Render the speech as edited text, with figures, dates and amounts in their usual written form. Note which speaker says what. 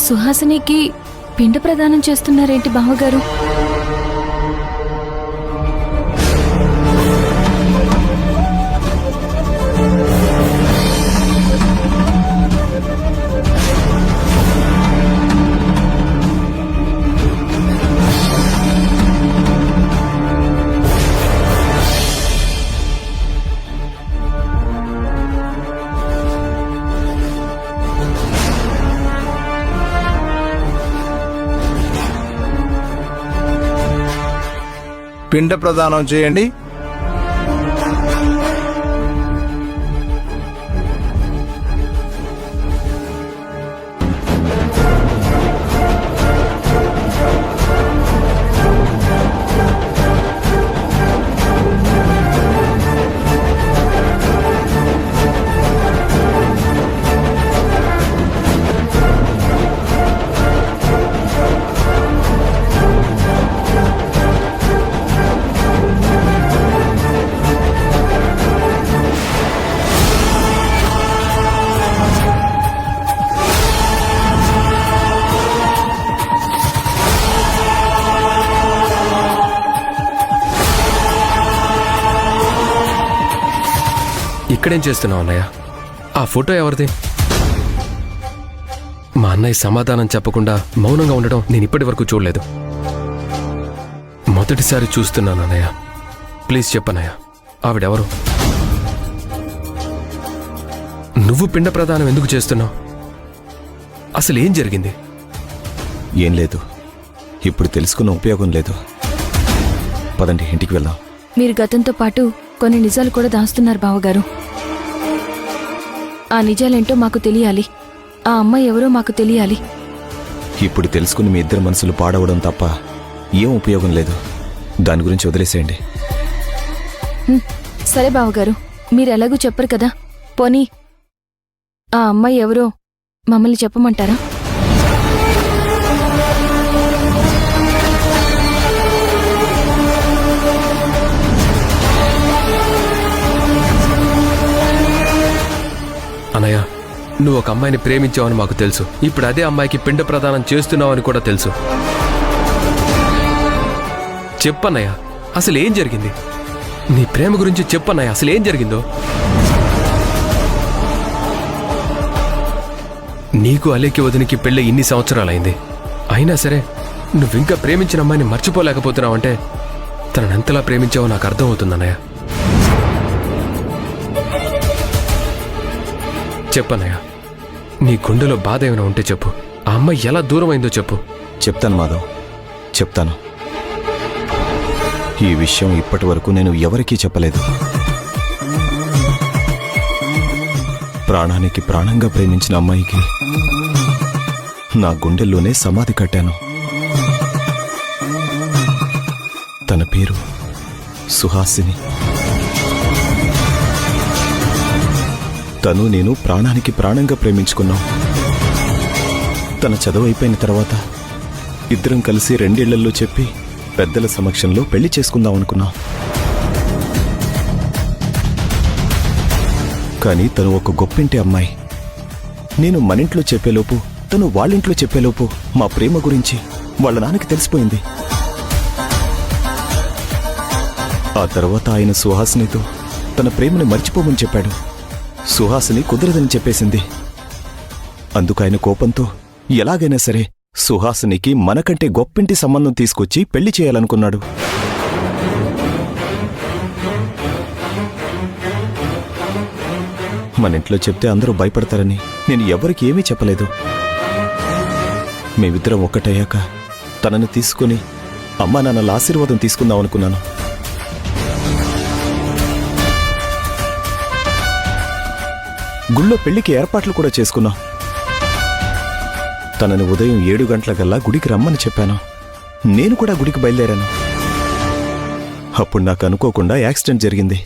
Speaker 1: సుహాసినికి పిండ ప్రదానం చేస్తున్నారేంటి బావగారు?
Speaker 2: పిండ ప్రదానం చేయండి.
Speaker 3: ఇక్కడేం చేస్తున్నావు అన్నయ్య? ఆ ఫోటో ఎవరిది? మా అన్నయ్య సమాధానం చెప్పకుండా మౌనంగా ఉండడం నేను ఇప్పటి వరకు చూడలేదు. మొదటిసారి చూస్తున్నాను అన్నయ్య. ప్లీజ్ చెప్పన్నయ్య, ఆవిడెవరు? నువ్వు పిండ ప్రదానం ఎందుకు చేస్తున్నావు? అసలు ఏం జరిగింది?
Speaker 4: ఏం లేదు, ఇప్పుడు తెలుసుకున్న ఉపయోగం లేదు. పదండి, ఇంటికి వెళ్దాం.
Speaker 1: మీరు గతంతో పాటు కొన్ని నిజాలు కూడా దాస్తున్నారు బావగారు. ఆ నిజాలేంటో మాకు తెలియాలి. ఆ అమ్మాయి ఎవరో మాకు తెలియాలి.
Speaker 4: ఇప్పుడు తెలుసుకుని మీ ఇద్దరు మనసులు పాడవడం తప్ప ఏం ఉపయోగం లేదు. దాని గురించి వదిలేసేయండి.
Speaker 1: సరే బావగారు, మీరు ఎలాగూ చెప్పరు కదా, పోనీ ఆ అమ్మాయి ఎవరో మమ్మల్ని చెప్పమంటారా?
Speaker 3: అన్నయ్య, నువ్వు ఒక అమ్మాయిని ప్రేమించావని మాకు తెలుసు. ఇప్పుడు అదే అమ్మాయికి పిండ ప్రదానం చేస్తున్నావని కూడా తెలుసు. చెప్పన్నయ్య, అసలు ఏం జరిగింది? నీ ప్రేమ గురించి చెప్పన్నయ్య, అసలు ఏం జరిగిందో? నీకు అలేకి వదినికి పెళ్ళి ఇన్ని సంవత్సరాలైంది. అయినా సరే నువ్వింకా ప్రేమించిన అమ్మాయిని మర్చిపోలేకపోతున్నావంటే తననెంతలా ప్రేమించావో నాకు అర్థమవుతుందన్నయ్య. చెప్పన్నయ్య, నీ గుండెలో బాధ ఏమైనా ఉంటే చెప్పు. ఆ అమ్మాయి ఎలా దూరమైందో చెప్పు.
Speaker 4: చెప్తాను మాధవ్, చెప్తాను. ఈ విషయం ఇప్పటి వరకు నేను ఎవరికీ చెప్పలేదు. ప్రాణానికి ప్రాణంగా ప్రేమించిన అమ్మాయికి నా గుండెల్లోనే సమాధి కట్టాను. తన పేరు సుహాసిని. తను నేను ప్రాణానికి ప్రాణంగా ప్రేమించుకున్నాం. తన చదువు అయిపోయిన తర్వాత ఇద్దరం కలిసి 2 ఏళ్లలో చెప్పి పెద్దల సమక్షంలో పెళ్లి చేసుకుందాం అనుకున్నాం. కానీ తను ఒక గొప్పింటి అమ్మాయి. నేను మనింట్లో చెప్పేలోపు, తను వాళ్ళింట్లో చెప్పేలోపు మా ప్రేమ గురించి వాళ్ళ నాన్నకి తెలిసిపోయింది. ఆ తర్వాత ఆయన సుహాసినితో తన ప్రేమని మర్చిపోమని చెప్పాడు. సుహాసిని కుదరదని చెప్పేసింది. అందుకు ఆయన కోపంతో ఎలాగైనా సరే సుహాసినికి మనకంటే గొప్పింటి సంబంధం తీసుకొచ్చి పెళ్లి చేయాలనుకున్నాడు. మన ఇంట్లో చెప్తే అందరూ భయపడతారని నేను ఎవరికి ఏమీ చెప్పలేదు. మేమిద్దరం ఒక్కటయ్యాక తనని తీసుకుని అమ్మా నాన్నల ఆశీర్వాదం తీసుకుందాం అనుకున్నాను. గుళ్ళో పెళ్లికి ఏర్పాట్లు కూడా చేసుకున్నాం. తనని ఉదయం 7 గంటలకల్లా గుడికి రమ్మని చెప్పాను. నేను కూడా గుడికి బయలుదేరాను. అప్పుడు నాకు అనుకోకుండా యాక్సిడెంట్ జరిగింది.